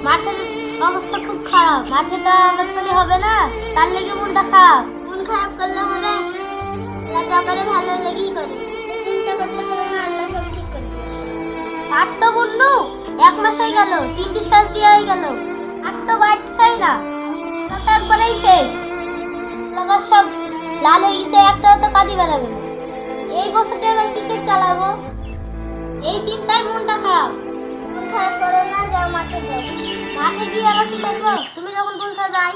মাঠের অবস্থা খুব খারাপ। মাঠে তো আবাদ করলে হবে না, তার লেগে মনটা খারাপ। মন খারাপ করলে হবে? আল্লাহ যা করে ভালো লেগেই করে, চিন্তা করতে হবে না, আল্লাহ সব ঠিক করে দেবে। আর তো বন্যু 1 মাস হয়ে গেল, 3টি সেচ দেওয়া হয়ে গেল, আর তো বাচ্চাই না, তা তো একবারেই শেষ। লাগা সব লাল হয়ে গেছে, একটাও তো কাঁদি বেড়াবে না। এই বছরটা এবার কি করে চালাবো, এই চিন্তায় মনটা খারাপ। মন খারাপ করো না, যাও মাঠে যাও। মাঠে গিয়ে আবার কি করবো? তুমি যখন বলছো যাই।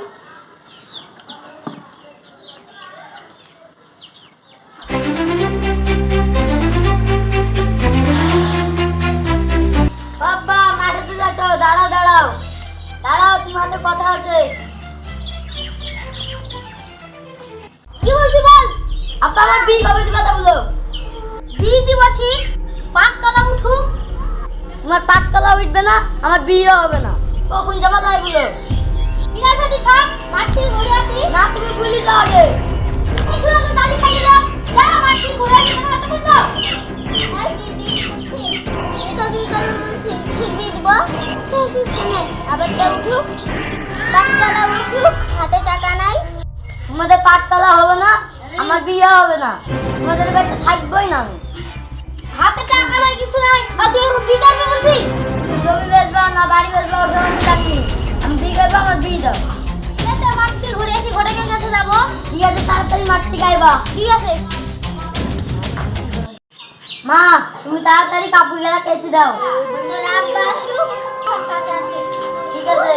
বাবা মাঠে তো যাচ্ছ, দাঁড়াও দাঁড়াও দাঁড়াও, তোমার হাতে কথা আছে। কি বলছি বল। আব্বা আমার বিয়ে কবে দিবা তা বলো। বিয়ে দিব ঠিক, পাটকলা উঠুক। তোমার পাটকলা উঠবে না, আমার বিয়ে হবে না। কখন যাবা তাই বলো। ঠিক আছে দি থাক, মাঠ থেকে ঘুরে আসি। না তুমি ভুলে যাও আগে। একটু তো দাদি খাই দিলাম, যাও মাঠ থেকে ঘুরে আসি। তোমার হাতে বলতো ভাই কি বিয়ে করছি, এই তো বিয়ে করবো বলছি, ঠিক বিয়ে দিব। তো আসিস কেন, আবার যা উঠুক, পাটকলা উঠুক, হাতে টাকা নাই। তোমাদের পাটকলা হবে না, আমার বিয়ে হবে না, তোমাদের বাড়িতে থাকবোই না আমি। হাতে টাকা নাই, কিছু নাই, আর তুই এখন বিয়ে করবি বলছি। জমি বেচবা না বাড়ি বেচবা, ওটা আমি চাকরি, আমি বিয়ে করবো, আমার বিয়ে দাও। ঠিক আছে মাঠ থেকে ঘুরে আসি, ঘটকের কাছে যাবো। ঠিক আছে তাড়াতাড়ি মাঠ থেকে আইবা। ঠিক আছে মা, তুমি তাড়াতাড়ি কাপড় লাগা কেচে দাও। তোর আব্বা আসুক, কাছে আছে। ঠিক আছে।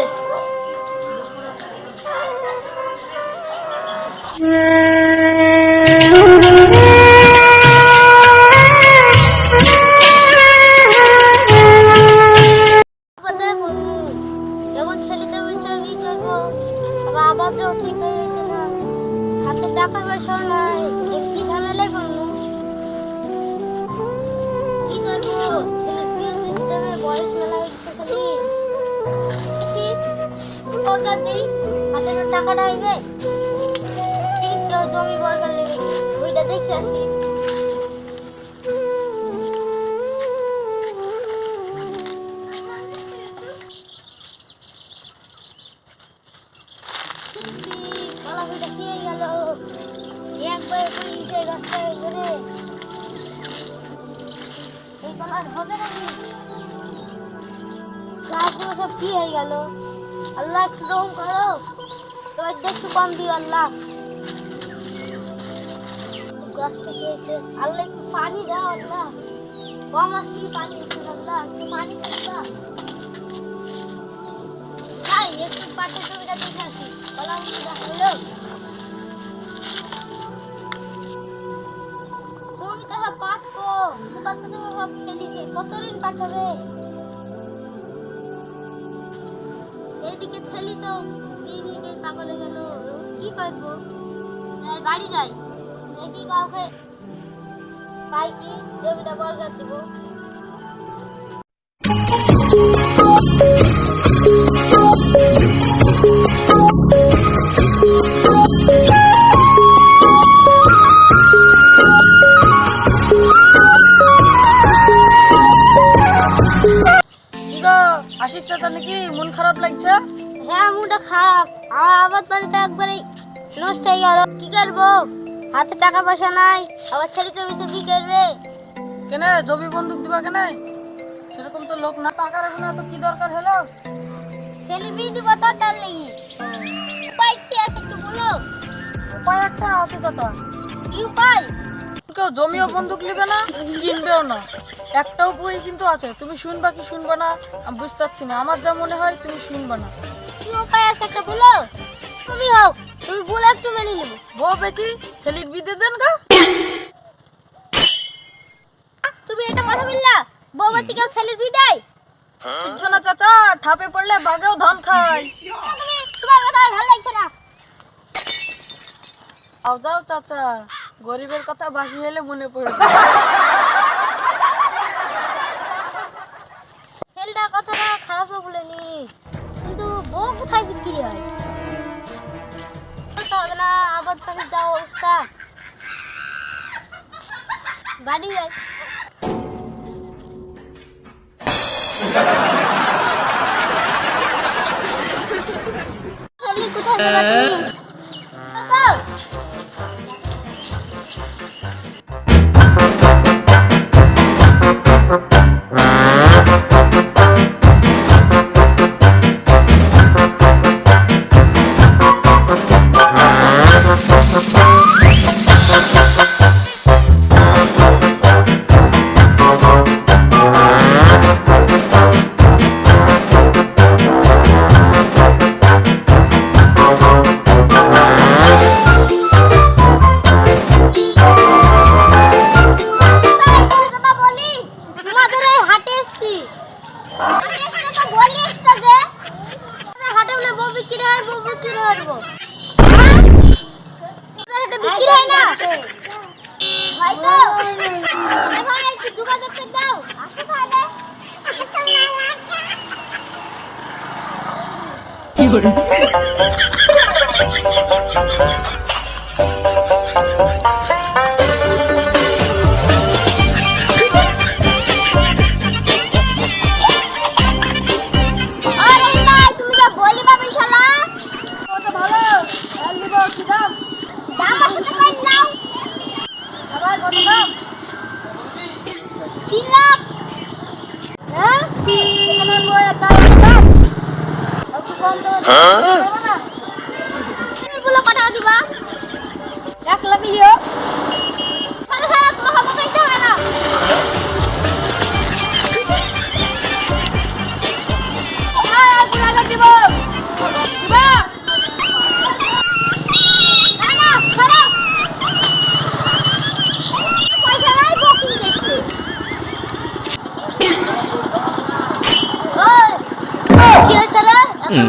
যখন ছেলেতে বলছে বিয়ে করবো, আবার আবারও ঠিক হয়ে গেছে না, হাতে টাকা পয়সা নাই, কি ঝামেলায় পড়লো। কি করবো, ছেলের বিয়ে দিতে হবে, বয়স মেলা হয়ে গেছে। খালি সরকার দিই, হাতে টাকাটা আইবে, জমি বরকার লেগে ওইটা দেখে আসি। সব কি হয়ে গেল, আল্লাহ একটু রহম করো, রোদ একটু কম দিও আল্লাহ। গাছটা কি হয়েছে, আল্লাহ একটু পানি দাও আল্লাহ, কম আসলে পানি দিচ্ছে আল্লাহ, একটু পানি দিবা। তাই একটু পাটের জমিটা দেখে আসি, বলা হলো জমিটা সব পাটবো, সব ফেলিছে, কত ঋণ পাঠাবে। এইদিকে ছেলে তো বিয়ে পাগলে গেল, কি করবো, বাড়ি যাই, দেখি কাউকে পাই কি, জমিটা বরগার দিব। আশিক চাচা নাকি মন খারাপ লাগছে? হ্যাঁ মনটা খারাপ, আমার আবাদ বাড়িতে একবারে নষ্ট হয়ে গেল। কি করবো, হাতে টাকা পয়সা নাই, আবার ছেলেতে বসে কি করবে। কেন জমি বন্দুক দিবা কেন, সেরকম তো লোক না, টাকা রাখো না তো কি দরকার হলো। ছেলে বিয়ে দিব তার লেগে। উপায় কি আছে একটু বলো। উপায় একটা আছে চাচা। কি উপায়? কেউ জমিও বন্দুক নিবে না, কিনবেও না, একটা উপায় কিন্তু আছে, তুমি শুনবা কি শুনবা না আমি বুঝতে পারছি না, আমার যা মনে হয় তুমি শুনবা না। কি উপায় আছে একটা বলো। তুমি হোক, তুমি বলে একটু মেনে নেবো। বউ বেটি ছেলের বিয়ে দেন গা। তুমি এটা কথা বললা, বউ বাচ্চা কেউ ছেলের বিয়ে দেয়? বুঝছো না চাচা, ঠাপে পড়লে বাঘেও ধান খায়। তোমার কথা আর ভালো লাগছে না। আও যাও চাচা, গরিবের কথা বাসি হলে মনে পড়বে। ছেলেটার কথাটা খারাপও বলেনি, কিন্তু বউ কোথায় বিক্রি হয় বলতে হবে না। আবার তাকে যা অবস্থা, বাড়ি যাই।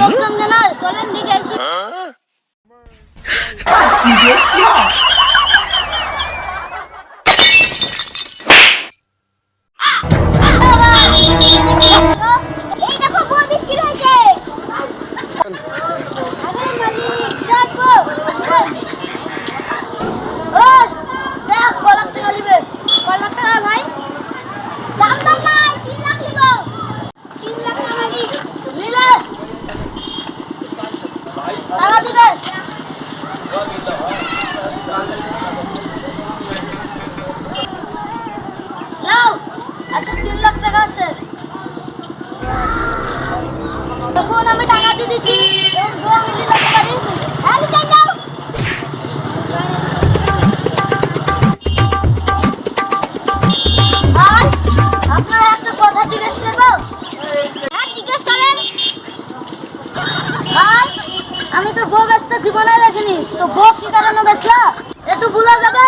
লোকজন না চলেন দেখে আসি। এই দেখো বই বিক্রি হয়েছে। আরে মালিক দেখো ওই দেখ কলাক টাকা দিবে। কলাক টাকা ভাই দাম দাম নাই 3 লাখ নিব। 3 লাখ না মালিক নিলে টাকা দিবে। নাও এত 3 লাখ টাকা আছে। এখন আমি টাকা দিয়ে দিচ্ছি এর বউ আমি নিতে পারি। আলি যাই যাও। ভাই আপনার একটা কথা জিজ্ঞেস করবো? হ্যাঁ জিজ্ঞেস করেন। ভাই আমি তো বউ বেচতে জীবনে দেখিনি, তো বউ কি কারণে বেচলা একটু ভুলা যাবে?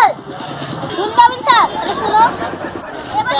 শুনবা বিনসা, শোনো এবার